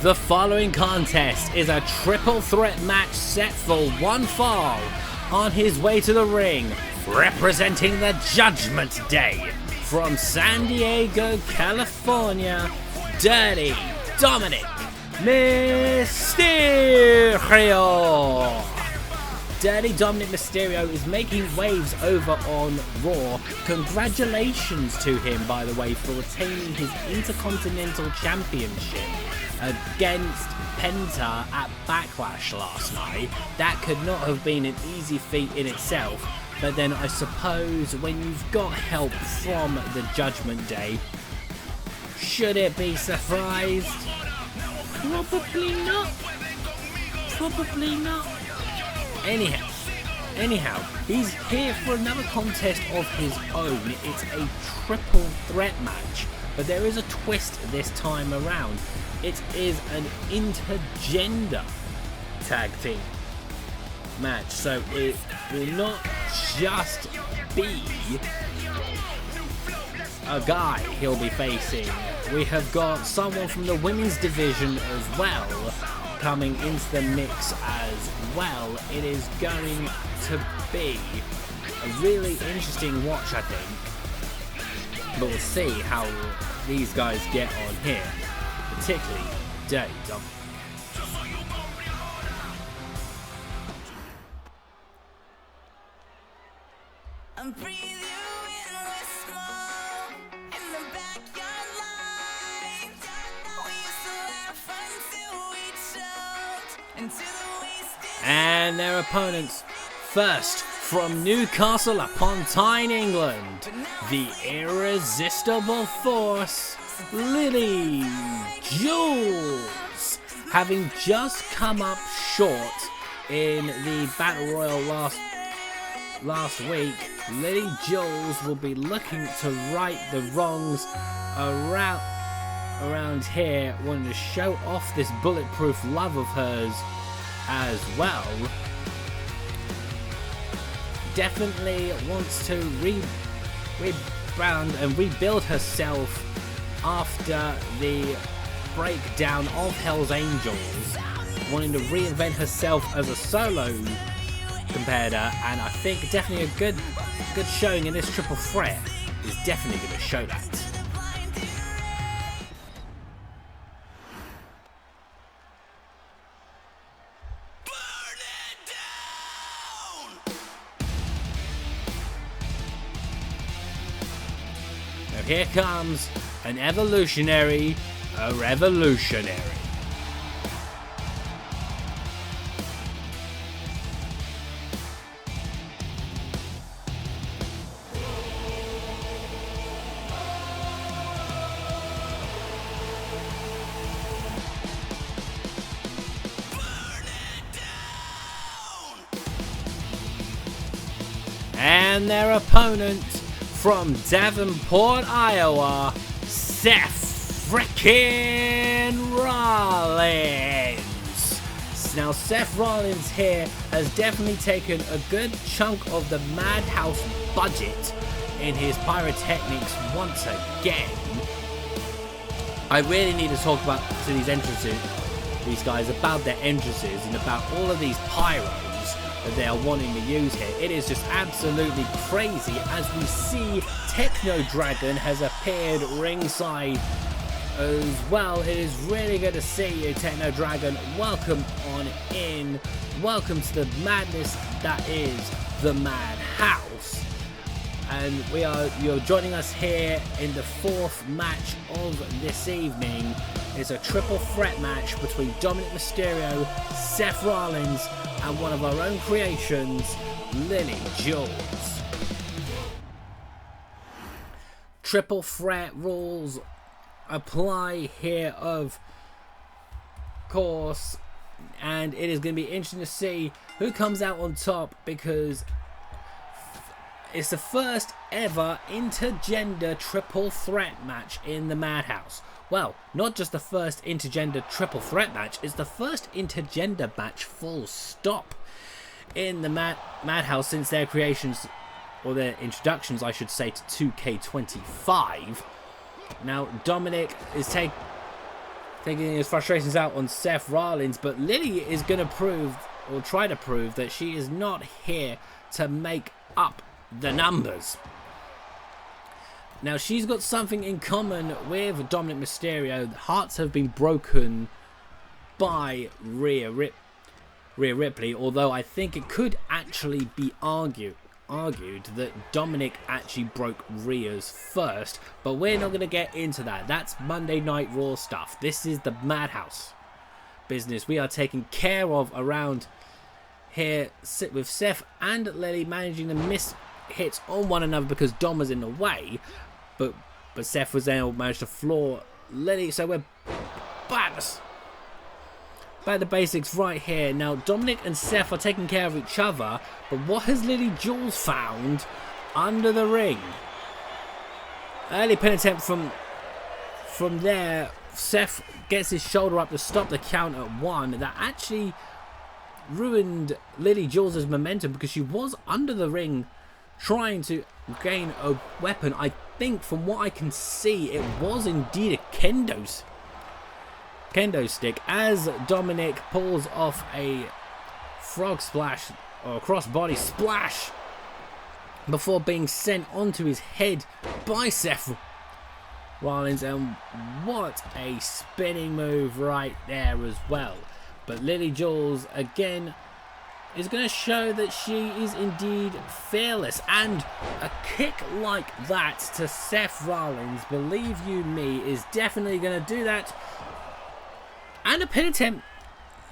The following contest is a triple threat match set for one fall. On his way to the ring, representing the Judgment Day, from San Diego, California, Dirty Dominik Mysterio. Dirty Dominik Mysterio is making waves over on Raw. Congratulations to him, by the way, for retaining his Intercontinental Championship against Penta at Backlash last night. That could not have been an easy feat in itself, but then I suppose when you've got help from the Judgment Day, should it be surprised? Probably not. Probably not. Anyhow, he's here for another contest of his own. It's a triple threat match, but there is a twist this time around. It is an intergender tag team match, so it will not just be a guy he'll be facing. We have got someone from the women's division as well coming into the mix as well. It is going to be a really interesting watch, I think, but we'll see how these guys get on here, particularly Dirty Dominik. And their opponents, first from Newcastle upon Tyne, England, the irresistible force, Lilly Jules. Having just come up short in the Battle Royal last week, Lilly Jules will be looking to right the wrongs around here, wanting to show off this bulletproof love of hers as well. Definitely wants to rebrand and rebuild herself after the breakdown of Hell's Angels, wanting to reinvent herself as a solo competitor, and I think definitely a good showing in this triple threat is definitely going to show that. Here comes an evolutionary, a revolutionary. And their opponent, from Davenport, Iowa, Seth frickin' Rollins. Now, Seth Rollins here has definitely taken a good chunk of the Madhouse budget in his pyrotechnics once again. I really need to talk to these guys about their entrances and about all of these pyros that they are wanting to use here. It is just absolutely crazy as we see Techno Dragon has appeared ringside as well. It is really good to see you, Techno Dragon. Welcome on in. Welcome to the madness that is the Madhouse. And you're joining us here in the fourth match of this evening. It's a triple threat match between Dominik Mysterio, Seth Rollins, and one of our own creations, Lilly Jules. Triple threat rules apply here, of course, and it is going to be interesting to see who comes out on top, because it's the first ever intergender triple threat match in the Madhouse. Well, not just the first intergender triple threat match, it's the first intergender match full stop in the Madhouse since their creations, or their introductions I should say, to 2K25. Now Dominik is taking his frustrations out on Seth Rollins, but Lilly is going to prove, or try to prove, that she is not here to make up the numbers. Now, she's got something in common with Dominik Mysterio. Hearts have been broken by Rhea Ripley, although I think it could actually be argued that Dominik actually broke Rhea's first, but we're not going to get into that. That's Monday Night Raw stuff. This is the Madhouse business we are taking care of around here with Seth and Lilly managing to miss hits on one another because Dom was in the way, but Seth was able to manage to floor Lilly. So we're back to basics right here. Now, Dominik and Seth are taking care of each other, but what has Lilly Jules found under the ring? Early pin attempt from there. Seth gets his shoulder up to stop the count at 1. That actually ruined Lilly Jules' momentum because she was under the ring trying to gain a weapon. I think from what I can see, it was indeed a kendo stick as Dominik pulls off a frog splash or crossbody splash before being sent onto his head by Seth Rollins, and what a spinning move right there as well. But Lilly Jules again is going to show that she is indeed fearless, and a kick like that to Seth Rollins, believe you me, is definitely going to do that. And a pin attempt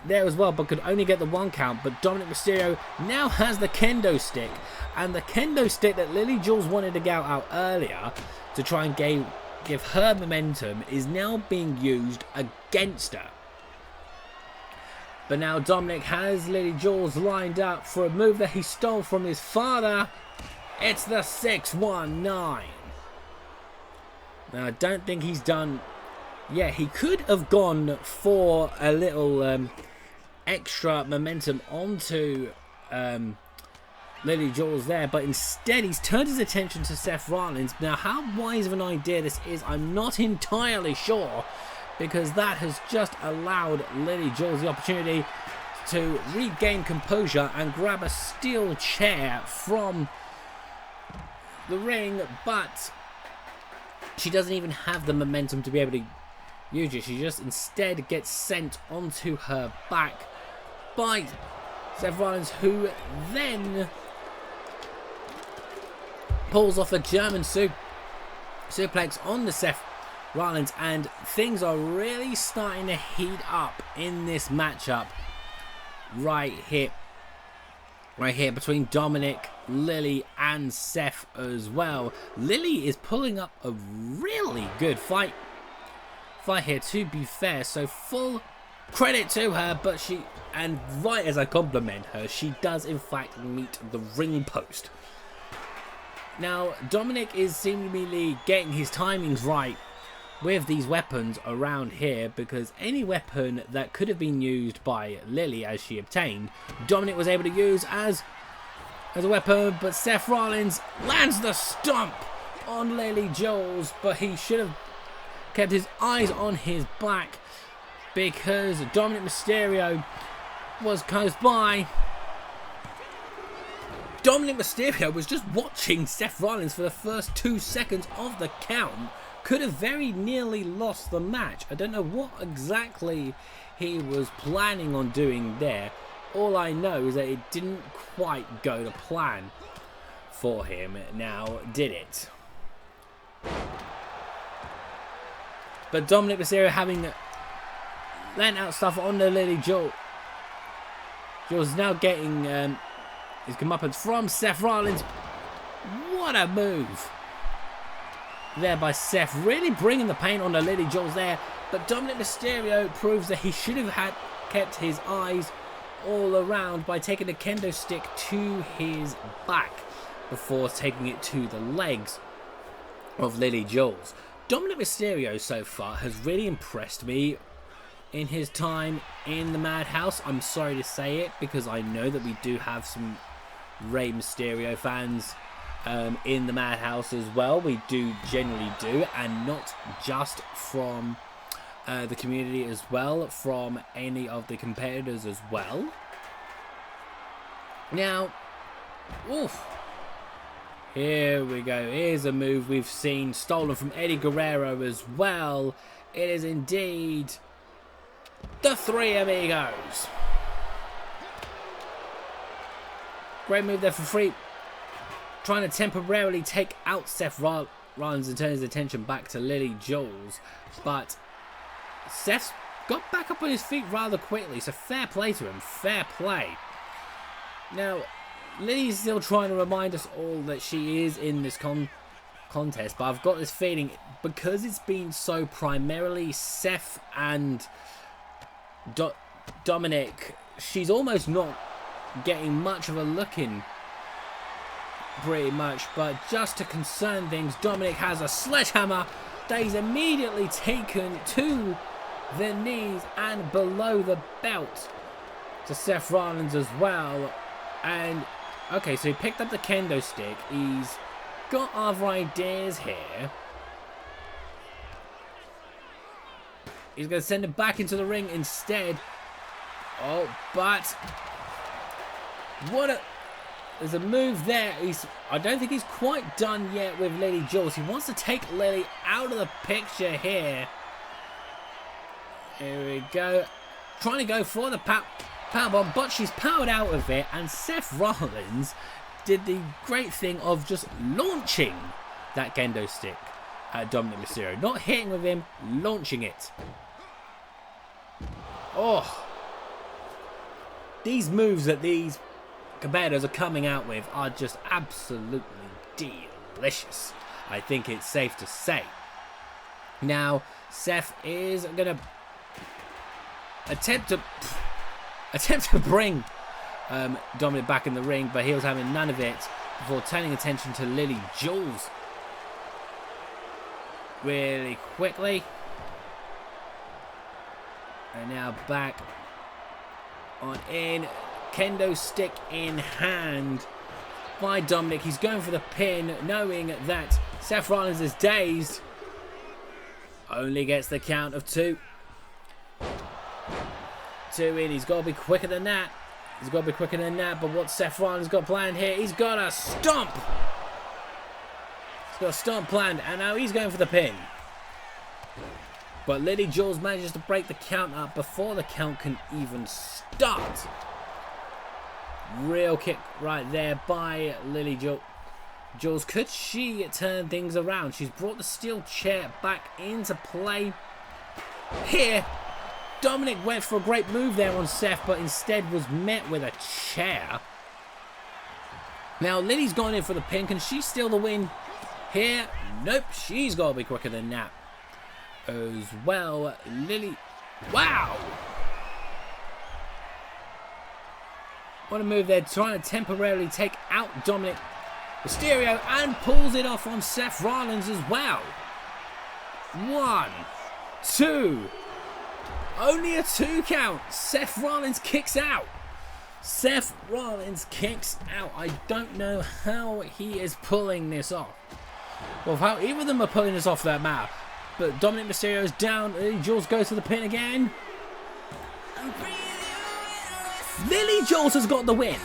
there as well, but could only get the 1 count. But Dominik Mysterio now has the kendo stick, and the kendo stick that Lilly Jules wanted to get out earlier to try and give her momentum is now being used against her. But now Dominik has Lilly Jules lined up for a move that he stole from his father. It's the 619. Now I don't think he's done. Yeah, he could have gone for a little extra momentum onto Lilly Jules there, but instead he's turned his attention to Seth Rollins. Now, how wise of an idea this is, I'm not entirely sure, because that has just allowed Lilly Jules the opportunity to regain composure and grab a steel chair from the ring, but she doesn't even have the momentum to be able to use it. She just instead gets sent onto her back by Seth Rollins, who then pulls off a German suplex on the Seth Rollins, and things are really starting to heat up in this matchup right here between Dominik, Lilly and Seth as well. Lilly is pulling up a really good fight here, to be fair, so full credit to her. But and right as I compliment her, she does in fact meet the ring post. Now Dominik is seemingly getting his timings right with these weapons around here, because any weapon that could have been used by Lilly as she obtained, Dominik was able to use as a weapon. But Seth Rollins lands the stomp on Lilly Jules, but he should have kept his eyes on his back because Dominik Mysterio was close by. Dominik Mysterio was just watching Seth Rollins for the first 2 seconds of the count. Could have very nearly lost the match. I don't know what exactly he was planning on doing there. All I know is that it didn't quite go to plan for him. Now, did it? But Dominik Mysterio having lent out stuff on the Lilly Jules. Jules now getting his comeuppance from Seth Rollins. What a move there by Seth, really bringing the pain on the Lilly Jules there. But Dominik Mysterio proves that he should have kept his eyes all around by taking the kendo stick to his back before taking it to the legs of Lilly Jules. Dominik Mysterio so far has really impressed me in his time in the Madhouse. I'm sorry to say it, because I know that we do have some Rey Mysterio fans in the Madhouse as well. We do generally do, and not just from the community as well, from any of the competitors as well. Now, oof. Here we go. Here's a move we've seen stolen from Eddie Guerrero as well. It is indeed the Three Amigos. Great move there for free. Trying to temporarily take out Seth Rollins and turn his attention back to Lilly Jules. But Seth's got back up on his feet rather quickly. So fair play to him. Fair play. Now, Lilly's still trying to remind us all that she is in this contest, but I've got this feeling, because it's been so primarily Seth and Dominik, she's almost not getting much of a look in, pretty much. But just to concern things, Dominik has a sledgehammer that he's immediately taken to the knees and below the belt to Seth Rollins as well. And okay, so he picked up the kendo stick. He's got other ideas here. He's going to send it back into the ring instead. Oh, but what a... There's a move there. I don't think he's quite done yet with Lilly Jules. He wants to take Lilly out of the picture here. Here we go. Trying to go for the powerbomb, but she's powered out of it, and Seth Rollins did the great thing of just launching that kendo stick at Dominik Mysterio. Not hitting with him, launching it. Oh. These moves that these competitors are coming out with are just absolutely delicious. I think it's safe to say. Now, Seth is going to attempt to bring Dominik back in the ring, but he was having none of it before turning attention to Lilly Jules really quickly. And now back on in, kendo stick in hand by Dominik. He's going for the pin, knowing that Seth Rollins is dazed. Only gets the count of 2. 2 in. He's got to be quicker than that. He's got to be quicker than that. But what Seth Rollins got planned here? He's got a stomp. He's got a stomp planned, and now he's going for the pin. But Lilly Jules manages to break the count up before the count can even start. Real kick right there by Lilly Jules. Could she turn things around? She's brought the steel chair back into play. Here, Dominik went for a great move there on Seth, but instead was met with a chair. Now, Lilly's gone in for the pin. Can she steal the win here? Nope, she's got to be quicker than that as well. Lilly, wow! What a move there, trying to temporarily take out Dominik Mysterio, and pulls it off on Seth Rollins as well. 1, 2. Only a 2 count. Seth Rollins kicks out. Seth Rollins kicks out. I don't know how he is pulling this off. Well, how either of them are pulling this off, that matter. But Dominik Mysterio is down. Jules goes to the pin again. Lilly Jules has got the win.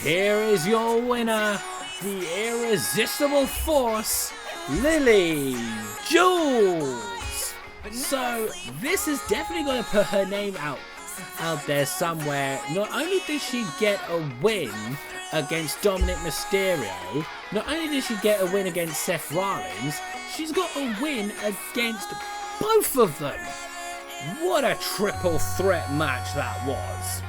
Here is your winner, the irresistible force, Lilly Jules. So this is definitely going to put her name out there somewhere. Not only did she get a win against Dominik Mysterio, not only did she get a win against Seth Rollins, she's got a win against both of them. What a triple threat match that was.